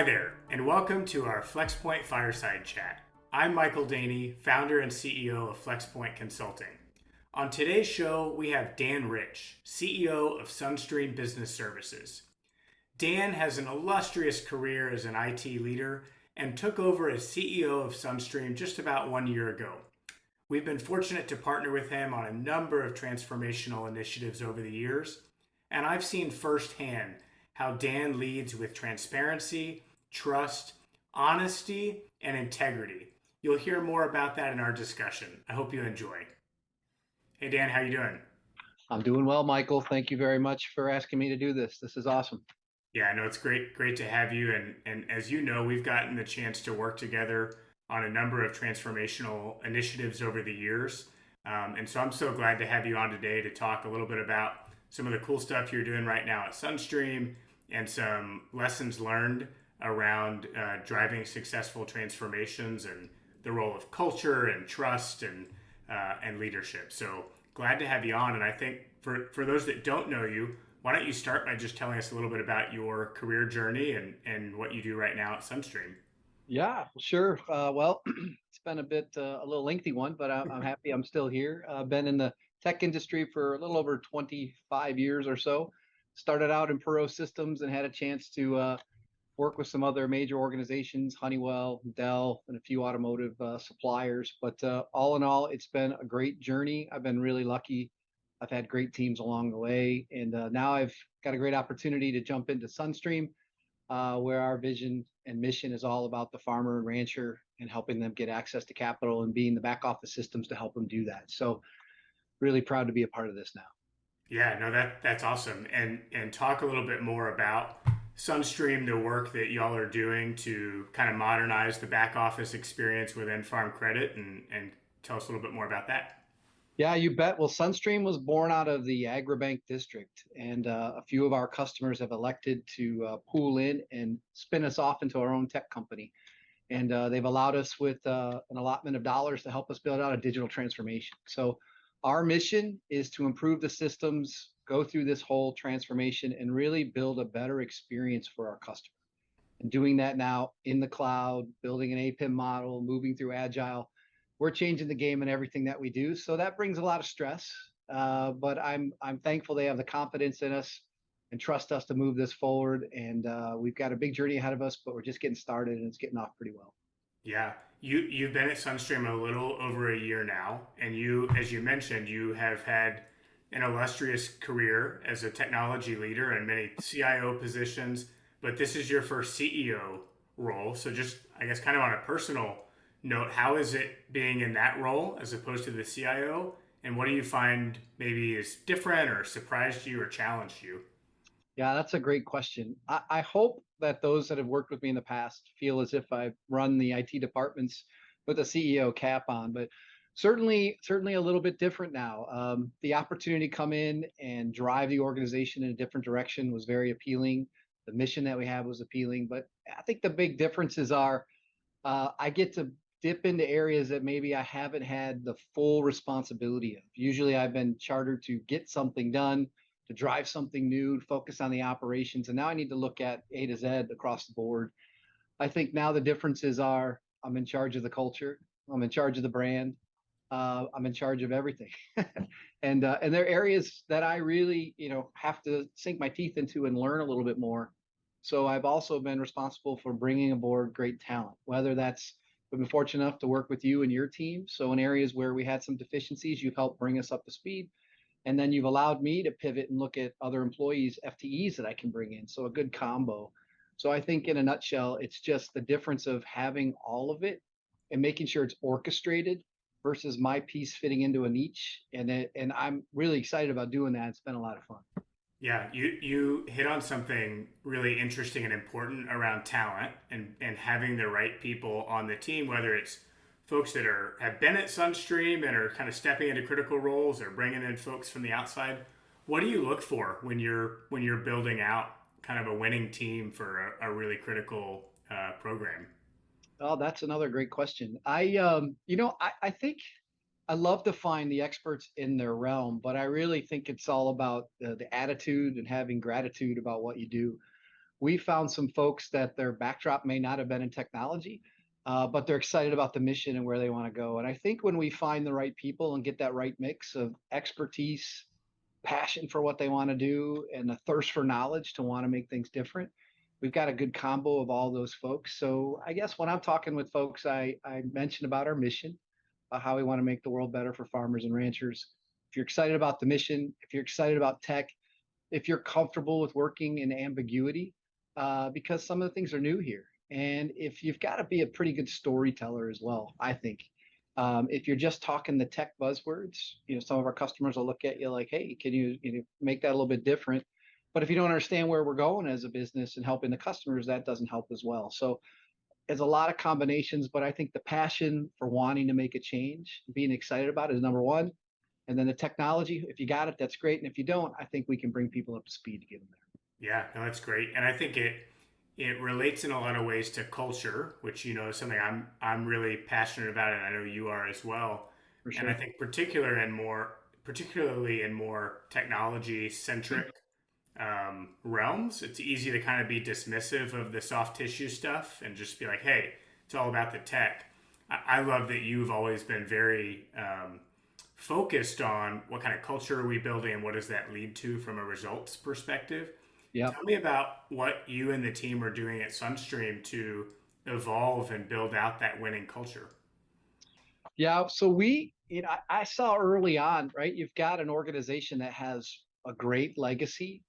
Hi there, and welcome to our FlexPoint Fireside Chat. I'm Michael Daehne, founder and CEO of FlexPoint Consulting. On today's show, we have Dan Ritch, CEO of SunStream Business Services. Dan has an illustrious career as an IT leader and took over as CEO of SunStream just about 1 year ago. We've been fortunate to partner with him on a number of transformational initiatives over the years, and I've seen firsthand how Dan leads with transparency, trust, honesty, and integrity. You'll hear more about that in our discussion. I hope you enjoy. Hey Dan, how you doing? I'm doing well, Michael. Thank you very much for asking me to do this. This is awesome. Yeah, I know it's great to have you. And as you know, we've gotten the chance to work together on a number of transformational initiatives over the years. And so I'm so glad to have you on today to talk a little bit about some of the cool stuff you're doing right now at SunStream and some lessons learned around driving successful transformations and the role of culture and trust and leadership. So glad to have you on. And I think for those that don't know you, why don't you start by just telling us a little bit about your career journey and what you do right now at SunStream? Yeah, sure. Well, it's been a little lengthy one, but I'm happy I'm still here. I've been in the tech industry for a little over 25 years or so. Started out in Perot Systems and had a chance to work with some other major organizations, Honeywell, Dell, and a few automotive suppliers. But all in all, it's been a great journey. I've been really lucky. I've had great teams along the way. And now I've got a great opportunity to jump into SunStream, where our vision and mission is all about the farmer and rancher and helping them get access to capital and being the back office systems to help them do that. So really proud to be a part of this now. Yeah, no, that's awesome. And talk a little bit more about SunStream, the work that y'all are doing to kind of modernize the back office experience within Farm Credit and tell us a little bit more about that. Yeah, you bet. Well, SunStream was born out of the Agribank district, and a few of our customers have elected to pool in and spin us off into our own tech company. And they've allowed us with an allotment of dollars to help us build out a digital transformation. So our mission is to improve the systems, go through this whole transformation, and really build a better experience for our customer. And doing that now in the cloud, building an APIM model, moving through Agile. We're changing the game in everything that we do. So that brings a lot of stress. But I'm thankful they have the confidence in us and trust us to move this forward. And we've got a big journey ahead of us, but we're just getting started and it's getting off pretty well. Yeah, you've been at SunStream a little over a year now, and you, as you mentioned, you have had an illustrious career as a technology leader and many CIO positions, but this is your first CEO role. So just, I guess, kind of on a personal note, how is it being in that role as opposed to the CIO? And what do you find maybe is different or surprised you or challenged you? Yeah, that's a great question. I hope that those that have worked with me in the past feel as if I've run the IT departments with a CEO cap on, but certainly a little bit different now. The opportunity to come in and drive the organization in a different direction was very appealing. The mission that we have was appealing, but I think the big differences are I get to dip into areas that maybe I haven't had the full responsibility of. Usually I've been chartered to get something done, to drive something new, to focus on the operations. And now I need to look at A to Z across the board. I think now the differences are I'm in charge of the culture, I'm in charge of the brand, I'm in charge of everything. And there are areas that I really, have to sink my teeth into and learn a little bit more. So I've also been responsible for bringing aboard great talent, whether that's I've been fortunate enough to work with you and your team. So in areas where we had some deficiencies, you've helped bring us up to speed. And then you've allowed me to pivot and look at other employees, FTEs that I can bring in. So a good combo. So I think in a nutshell, it's just the difference of having all of it and making sure it's orchestrated versus my piece fitting into a niche. And I'm really excited about doing that. It's been a lot of fun. Yeah, you hit on something really interesting and important around talent and having the right people on the team, whether it's folks that have been at SunStream and are kind of stepping into critical roles or bringing in folks from the outside. What do you look for when you're building out kind of a winning team for a really critical program? Oh, that's another great question. I think I love to find the experts in their realm, but I really think it's all about the attitude and having gratitude about what you do. we found some folks that their backdrop may not have been in technology, but they're excited about the mission and where they want to go. And I think when we find the right people and get that right mix of expertise, passion for what they want to do, and a thirst for knowledge to want to make things different, we've got a good combo of all those folks. So I guess when I'm talking with folks, I mention about our mission, how we want to make the world better for farmers and ranchers. If you're excited about the mission, if you're excited about tech, if you're comfortable with working in ambiguity, because some of the things are new here. And if you've got to be a pretty good storyteller as well, I think. If you're just talking the tech buzzwords, some of our customers will look at you like, hey, can you make that a little bit different? But if you don't understand where we're going as a business and helping the customers, that doesn't help as well. So there's a lot of combinations, but I think the passion for wanting to make a change, being excited about it is number one. And then the technology, if you got it, that's great. And if you don't, I think we can bring people up to speed to get them there. Yeah, no, that's great. And I think it relates in a lot of ways to culture, which is something I'm really passionate about, and I know you are as well. For And I sure. think particularly in more technology centric realms, it's easy to kind of be dismissive of the soft tissue stuff and just be like, hey, it's all about the tech. I love that you've always been very focused on what kind of culture are we building and what does that lead to from a results perspective. Yep. Tell me about what you and the team are doing at SunStream to evolve and build out that winning culture. Yeah. So I saw early on, right? You've got an organization that has a great legacy,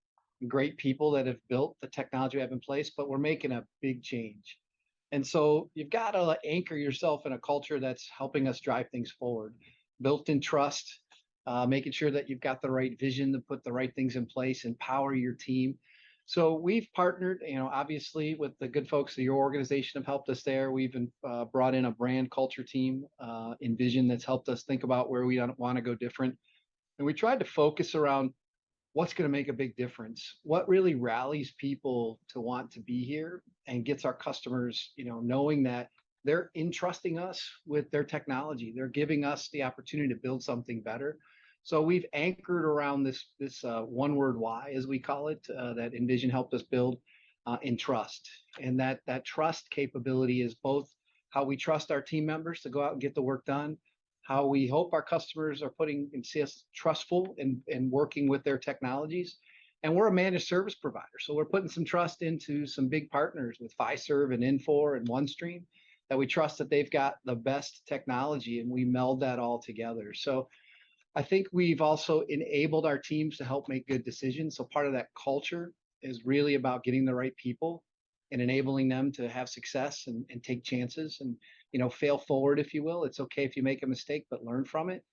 great people that have built the technology we have in place, but we're making a big change. And so you've got to anchor yourself in a culture that's helping us drive things forward, built in trust, making sure that you've got the right vision to put the right things in place, empower your team. So we've partnered, obviously with the good folks of your organization have helped us there. We've brought in a brand culture team in Vision that's helped us think about where we want to go different. And we tried to focus around what's going to make a big difference, what really rallies people to want to be here and gets our customers, knowing that they're entrusting us with their technology. They're giving us the opportunity to build something better. So we've anchored around this one word why, as we call it, that Envision helped us build in trust. And that trust capability is both how we trust our team members to go out and get the work done, how we hope our customers are putting and see us trustful and working with their technologies. And we're a managed service provider. So we're putting some trust into some big partners with Fiserv and Infor and OneStream that we trust that they've got the best technology and we meld that all together. So I think we've also enabled our teams to help make good decisions. So part of that culture is really about getting the right people and enabling them to have success and take chances and fail forward, if you will. It's okay if you make a mistake, but learn from it.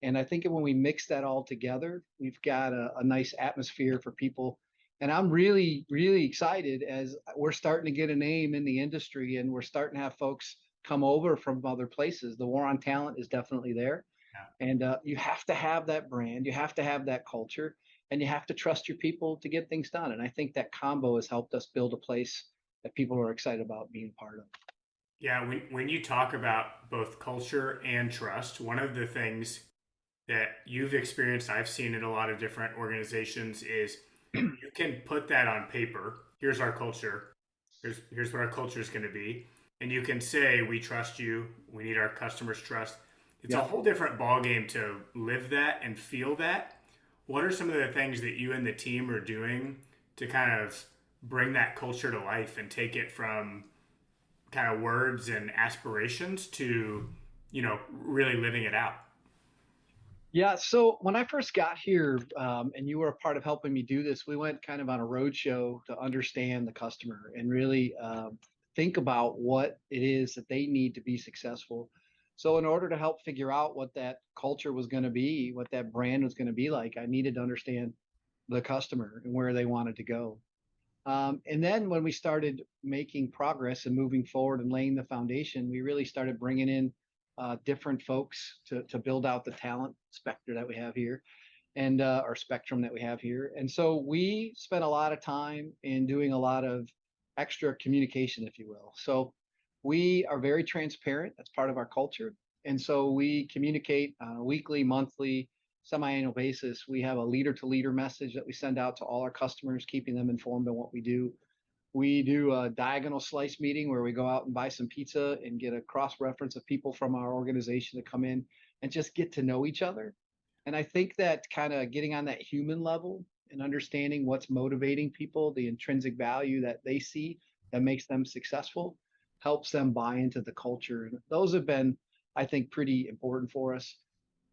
And I think when we mix that all together, we've got a nice atmosphere for people. And I'm really, really excited as we're starting to get a name in the industry and we're starting to have folks come over from other places. The war on talent is definitely there. And you have to have that brand, you have to have that culture, and you have to trust your people to get things done. And I think that combo has helped us build a place that people are excited about being part of. Yeah, when you talk about both culture and trust, one of the things that you've experienced, I've seen in a lot of different organizations, is you can put that on paper. Here's our culture. Here's what our culture is going to be, and you can say we trust you. We need our customers' trust. It's a Yeah. whole different ballgame to live that and feel that. What are some of the things that you and the team are doing to kind of bring that culture to life and take it from kind of words and aspirations to, really living it out? Yeah. So when I first got here, and you were a part of helping me do this, we went kind of on a roadshow to understand the customer and really think about what it is that they need to be successful. So in order to help figure out what that culture was going to be, what that brand was going to be like, I needed to understand the customer and where they wanted to go. And then when we started making progress and moving forward and laying the foundation, we really started bringing in different folks to build out the talent specter that we have here and our spectrum that we have here. And so we spent a lot of time in doing a lot of extra communication, if you will. So we are very transparent. That's part of our culture. And so we communicate on a weekly, monthly, semi-annual basis. We have a leader to leader message that we send out to all our customers, keeping them informed on what we do. We do a diagonal slice meeting where we go out and buy some pizza and get a cross reference of people from our organization to come in and just get to know each other. And I think that kind of getting on that human level and understanding what's motivating people, the intrinsic value that they see that makes them successful, helps them buy into the culture. And those have been, I think, pretty important for us.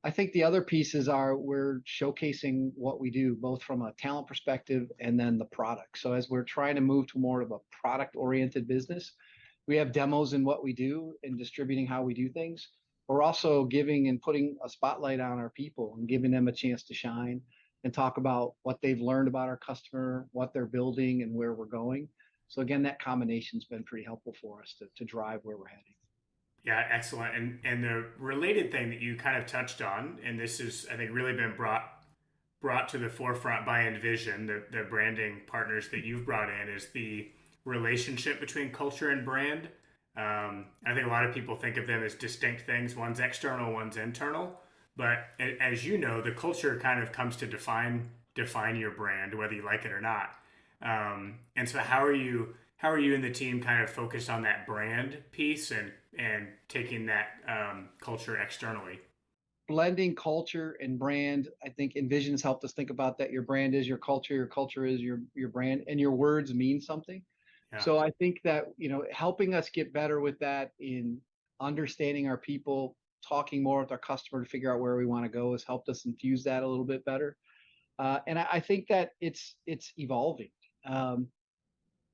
I think the other pieces are we're showcasing what we do, both from a talent perspective and then the product. So as we're trying to move to more of a product oriented business, we have demos in what we do and distributing how we do things. We're also giving and putting a spotlight on our people and giving them a chance to shine and talk about what they've learned about our customer, what they're building, and where we're going. So again, that combination's been pretty helpful for us to drive where we're heading. Yeah, excellent. And the related thing that you kind of touched on, and this is I think really been brought to the forefront by Envision, the branding partners that you've brought in, is the relationship between culture and brand. I think a lot of people think of them as distinct things. One's external, one's internal. But as you know, the culture kind of comes to define your brand, whether you like it or not. And so, how are you and the team kind of focused on that brand piece and taking that culture externally? Blending culture and brand. I think Envision has helped us think about that. Your brand is your culture is your brand, and your words mean something. Yeah. So I think that, helping us get better with that in understanding our people, talking more with our customer to figure out where we want to go has helped us infuse that a little bit better. And I think that it's evolving. Um,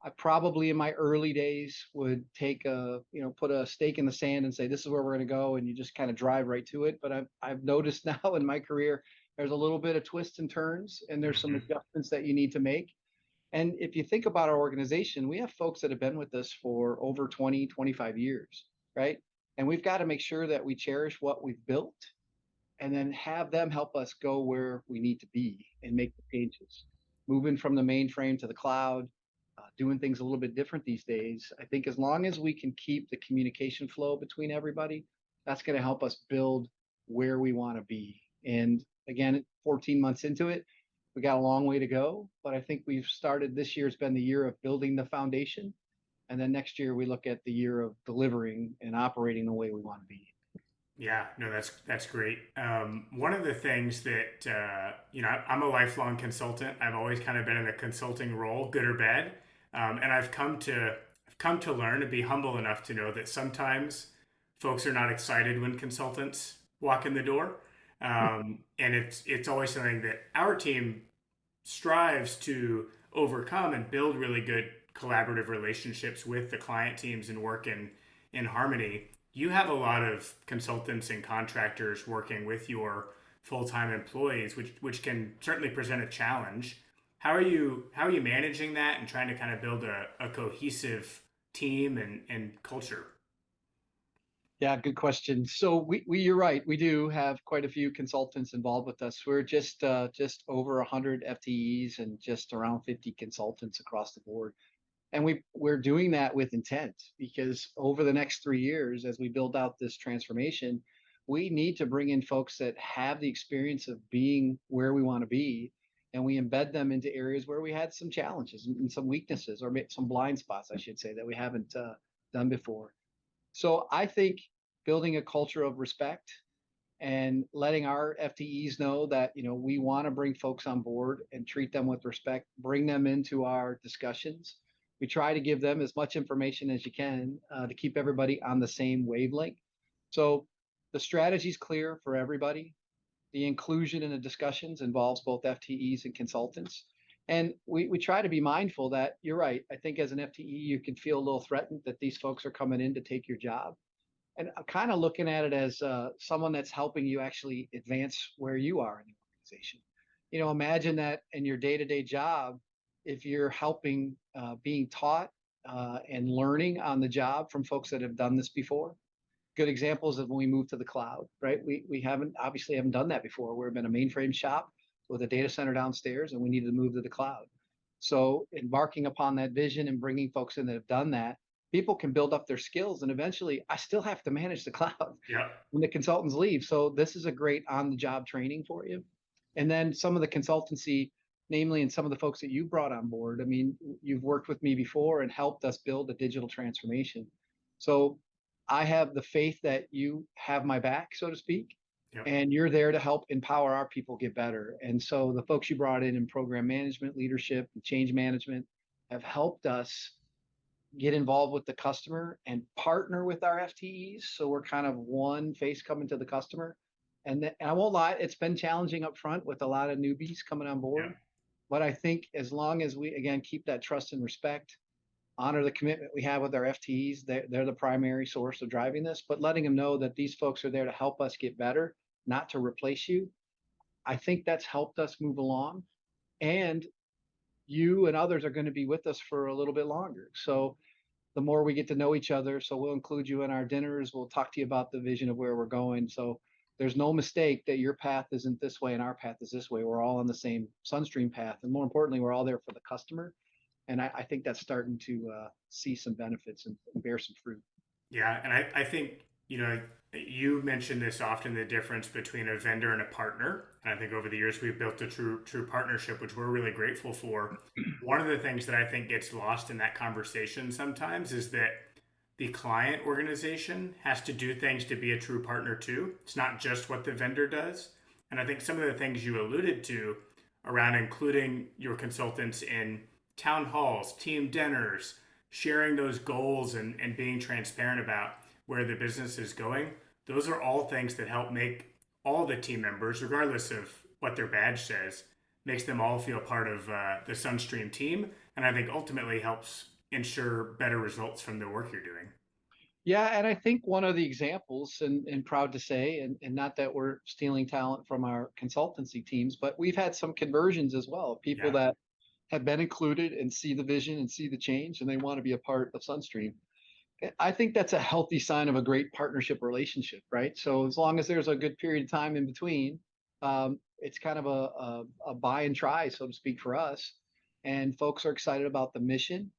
I probably in my early days would put a stake in the sand and say, this is where we're going to go. And you just kind of drive right to it. But I've noticed now in my career, there's a little bit of twists and turns and there's some Mhm. adjustments that you need to make. And if you think about our organization, we have folks that have been with us for over 20, 25 years, right? And we've got to make sure that we cherish what we've built and then have them help us go where we need to be and make the changes. Moving from the mainframe to the cloud, doing things a little bit different these days. I think as long as we can keep the communication flow between everybody, that's going to help us build where we want to be. And again, 14 months into it, we got a long way to go, but I think we've started. This year's been the year of building the foundation. And then next year we look at the year of delivering and operating the way we want to be. Yeah, no, that's great. One of the things that I'm a lifelong consultant. I've always kind of been in a consulting role, good or bad, and I've come to learn and be humble enough to know that sometimes folks are not excited when consultants walk in the door, and it's always something that our team strives to overcome and build really good collaborative relationships with the client teams and work in harmony. You have a lot of consultants and contractors working with your full-time employees, which can certainly present a challenge. How are you managing that and trying to kind of build a cohesive team and culture? Yeah, good question. So you're right. We do have quite a few consultants involved with us. We're just over 100 FTEs and just around 50 consultants across the board. And we're doing that with intent because over the next 3 years, as we build out this transformation, we need to bring in folks that have the experience of being where we want to be, and we embed them into areas where we had some challenges and some weaknesses, or some blind spots, I should say, that we haven't done before. So I think building a culture of respect and letting our FTEs know that we want to bring folks on board and treat them with respect, bring them into our discussions. We try to give them as much information as you can to keep everybody on the same wavelength. So the strategy is clear for everybody. The inclusion in the discussions involves both FTEs and consultants. And we try to be mindful that you're right. I think as an FTE, you can feel a little threatened that these folks are coming in to take your job. And I'm kind of looking at it as someone that's helping you actually advance where you are in the organization. Imagine that in your day-to-day job, if you're helping being taught and learning on the job from folks that have done this before. Good examples of when we moved to the cloud, right? We haven't done that before. We've been a mainframe shop with a data center downstairs, and we needed to move to the cloud. So embarking upon that vision and bringing folks in that have done that, people can build up their skills, and eventually I still have to manage the cloud Yeah. when the consultants leave. So this is a great on the job training for you. And then some of the consultancy, namely in some of the folks that you brought on board. I mean, you've worked with me before and helped us build a digital transformation. So I have the faith that you have my back, so to speak, Yep. and you're there to help empower our people get better. And so the folks you brought in program management, leadership, and change management have helped us get involved with the customer and partner with our FTEs. So we're kind of one face coming to the customer. And I won't lie, it's been challenging up front with a lot of newbies coming on Yep. board. But I think as long as we, again, keep that trust and respect, honor the commitment we have with our FTEs, they're the primary source of driving this, but letting them know that these folks are there to help us get better, not to replace you. I think that's helped us move along. And you and others are going to be with us for a little bit longer. So the more we get to know each other. So we'll include you in our dinners. We'll talk to you about the vision of where we're going. So there's no mistake that your path isn't this way and our path is this way. We're all on the same SunStream path. And more importantly, we're all there for the customer. And I think that's starting to see some benefits and bear some fruit. Yeah, and I think, you mentioned this often, the difference between a vendor and a partner. And I think over the years we've built a true partnership, which we're really grateful for. One of the things that I think gets lost in that conversation sometimes is that the client organization has to do things to be a true partner too. It's not just what the vendor does. And I think some of the things you alluded to around including your consultants in town halls, team dinners, sharing those goals and being transparent about where the business is going, those are all things that help make all the team members, regardless of what their badge says, makes them all feel part of the SunStream team. And I think ultimately helps ensure better results from the work you're doing. Yeah, and I think one of the examples, and proud to say, and not that we're stealing talent from our consultancy teams, but we've had some conversions as well. People Yeah. that have been included and see the vision and see the change, and they want to be a part of SunStream. I think that's a healthy sign of a great partnership relationship, right? So as long as there's a good period of time in between, it's kind of a buy and try, so to speak, for us. And folks are excited about the mission.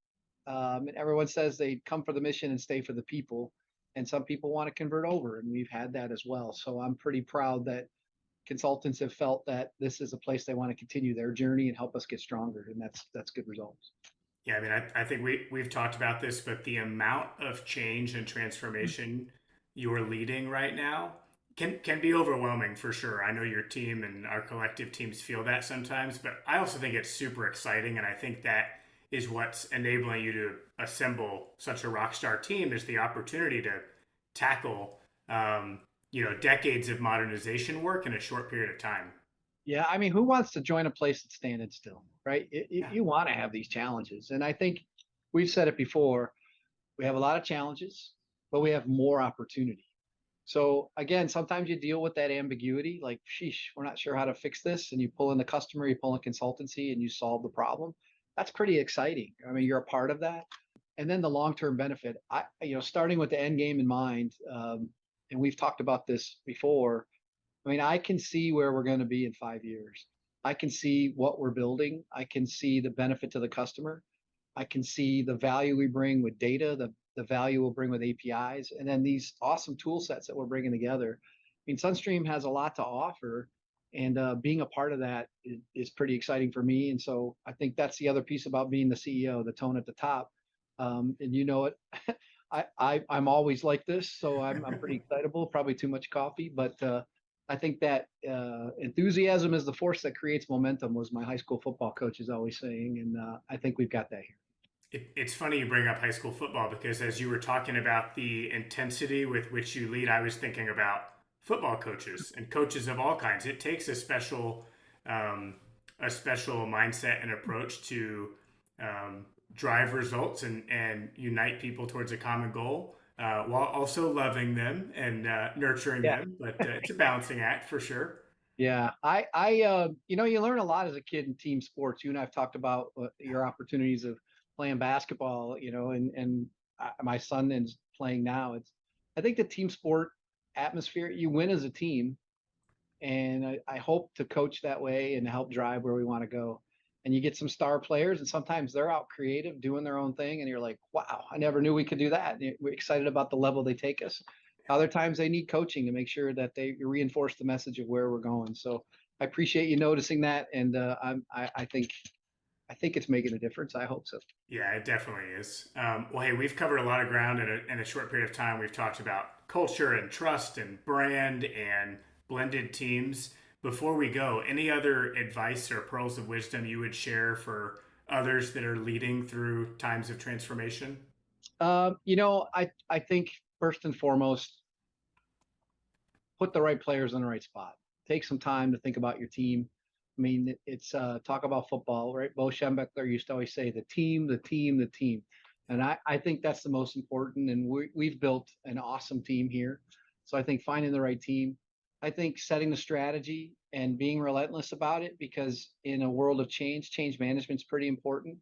And everyone says they come for the mission and stay for the people. And some people want to convert over, and we've had that as well. So I'm pretty proud that consultants have felt that this is a place they want to continue their journey and help us get stronger. And that's good results. Yeah, I mean, I think we've talked about this, but the amount of change and transformation you're leading right now can be overwhelming for sure. I know your team and our collective teams feel that sometimes, but I also think it's super exciting, and I think that is what's enabling you to assemble such a rock star team is the opportunity to tackle decades of modernization work in a short period of time. Yeah, I mean, who wants to join a place that's standing still, right? Yeah. You want to have these challenges. And I think we've said it before, we have a lot of challenges, but we have more opportunity. So again, sometimes you deal with that ambiguity, like, sheesh, we're not sure how to fix this. And you pull in the customer, you pull in consultancy, and you solve the problem. That's pretty exciting. I mean, you're a part of that. And then the long-term benefit, starting with the end game in mind, and we've talked about this before. I mean, I can see where we're going to be in 5 years. I can see what we're building. I can see the benefit to the customer. I can see the value we bring with data, the value we'll bring with APIs, and then these awesome tool sets that we're bringing together. I mean, SunStream has a lot to offer, and being a part of that is pretty exciting for me. And so I think that's the other piece about being the CEO, the tone at the top. And you know it, I'm always like this, so I'm pretty excitable. Probably too much coffee, but I think that enthusiasm is the force that creates momentum, was my high school football coach is always saying, and I think we've got that here. It's funny you bring up high school football because as you were talking about the intensity with which you lead, I was thinking about football coaches and coaches of all kinds. It takes a special mindset and approach to drive results and unite people towards a common goal while also loving them and nurturing Yeah. them. But it's a balancing act for sure. Yeah, you learn a lot as a kid in team sports. You and I've talked about your opportunities of playing basketball, my son is playing now. I think the team sport atmosphere, you win as a team, and I hope to coach that way and help drive where we want to go. And you get some star players, and sometimes they're out creative, doing their own thing, and you're like, wow, I never knew we could do that. And we're excited about the level they take us. Other times they need coaching to make sure that they reinforce the message of where we're going. So I appreciate you noticing that, and I think it's making a difference. I hope so. Yeah, it definitely is. Well, hey, we've covered a lot of ground in a short period of time. We've talked about culture and trust and brand and blended teams. Before we go, any other advice or pearls of wisdom you would share for others that are leading through times of transformation? I think first and foremost, put the right players in the right spot. Take some time to think about your team. I mean, it's talk about football, right? Bo Schembechler used to always say, the team, the team, the team. And I think that's the most important. And we've built an awesome team here. So I think finding the right team, I think setting the strategy and being relentless about it, because in a world of change, change management is pretty important.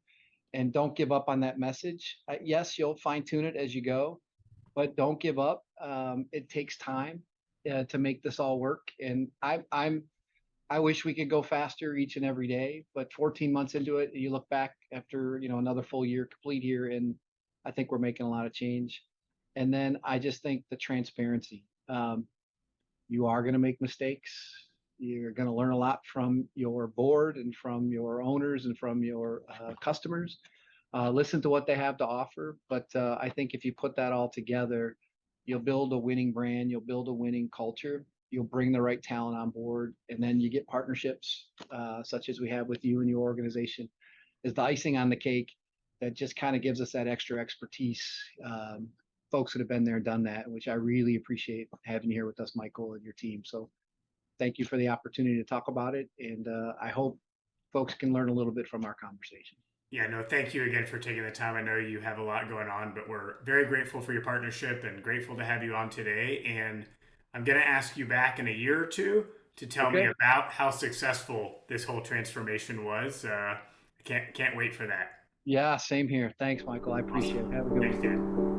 And don't give up on that message. Yes, you'll fine tune it as you go, but don't give up. It takes time to make this all work. And I wish we could go faster each and every day, but 14 months into it, you look back after, another full year, complete year, and I think we're making a lot of change. And then I just think the transparency. You are going to make mistakes. You're going to learn a lot from your board and from your owners and from your customers. Listen to what they have to offer. But I think if you put that all together, you'll build a winning brand, you'll build a winning culture, you'll bring the right talent on board, and then you get partnerships such as we have with you and your organization is the icing on the cake that just kind of gives us that extra expertise. Folks that have been there and done that, which I really appreciate having you here with us, Michael, and your team. So thank you for the opportunity to talk about it. And I hope folks can learn a little bit from our conversation. Yeah, no, thank you again for taking the time. I know you have a lot going on, but we're very grateful for your partnership and grateful to have you on today. And I'm going to ask you back in a year or two to tell me Okay. about how successful this whole transformation was. I can't wait for that. Yeah, same here. Thanks, Michael. I appreciate it. Have a good Thanks, one. Dan.